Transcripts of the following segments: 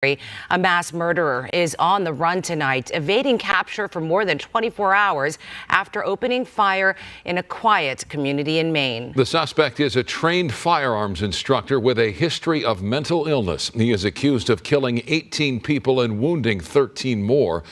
A mass murderer is on the run tonight, evading capture for more than 24 hours after opening fire in a quiet community in Maine. The suspect is a trained firearms instructor with a history of mental illness. He is accused of killing 18 people and wounding 13 more.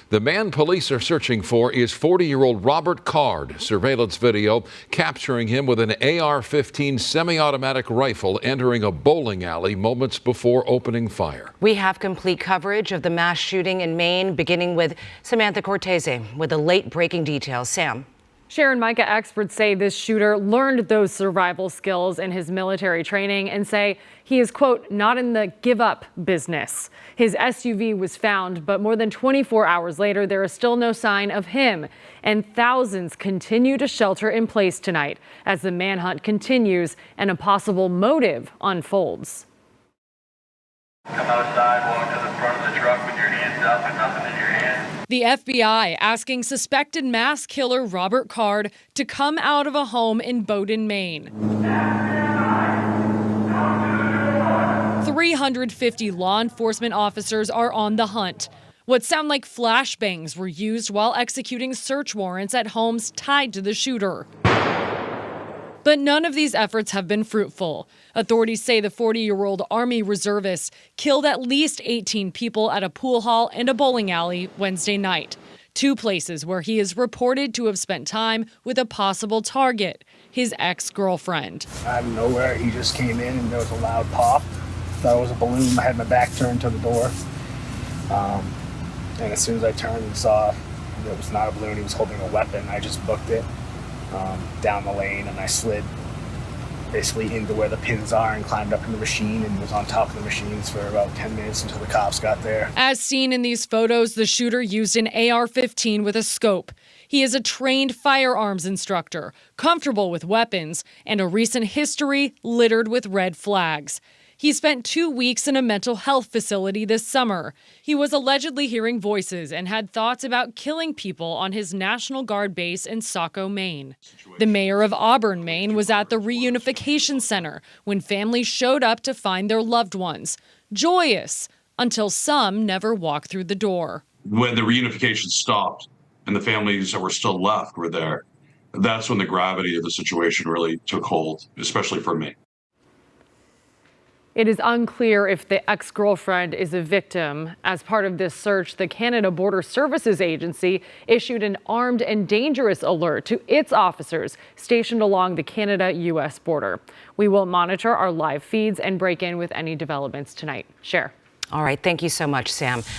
The man police are searching for is 40-year-old Robert Card. Surveillance video capturing him with an AR-15 semi-automatic rifle entering a bowling alley moments before opening fire. We have complete coverage of the mass shooting in Maine, beginning with Samantha Cortese with the late-breaking details. Sam. Sharon, Micah, experts say this shooter learned those survival skills in his military training and say he is, quote, not in the give up business. His SUV was found, but more than 24 hours later, there is still no sign of him. And thousands continue to shelter in place tonight as the manhunt continues and a possible motive unfolds. Come outside, walk to the front of the truck with your hands up and nothing in your hand. The FBI asking suspected mass killer Robert Card to come out of a home in Bowdoin, Maine. 350 law enforcement officers are on the hunt. What sound like flashbangs were used while executing search warrants at homes tied to the shooter. But none of these efforts have been fruitful. Authorities say the 40-year-old Army reservist killed at least 18 people at a pool hall and a bowling alley Wednesday night, two places where he is reported to have spent time with a possible target, his ex-girlfriend. Out of nowhere, he just came in and there was a loud pop. Thought it was a balloon. I had my back turned to the door. And as soon as I turned and saw it was not a balloon, he was holding a weapon, I just booked it down the lane, and I slid basically into where the pins are and climbed up in the machine and was on top of the machines for about 10 minutes until the cops got there. As seen in these photos, the shooter used an AR-15 with a scope. He is a trained firearms instructor, comfortable with weapons, and a recent history littered with red flags. He spent 2 weeks in a mental health facility this summer. He was allegedly hearing voices and had thoughts about killing people on his National Guard base in Saco, Maine. The mayor of Auburn, Maine, was at the reunification center when families showed up to find their loved ones. Joyous, until some never walked through the door. When the reunification stopped and the families that were still left were there, that's when the gravity of the situation really took hold, especially for me. It is unclear if the ex-girlfriend is a victim. As part of this search, the Canada Border Services Agency issued an armed and dangerous alert to its officers stationed along the Canada-U.S. border. We will monitor our live feeds and break in with any developments tonight. Cher. All right. Thank you so much, Sam.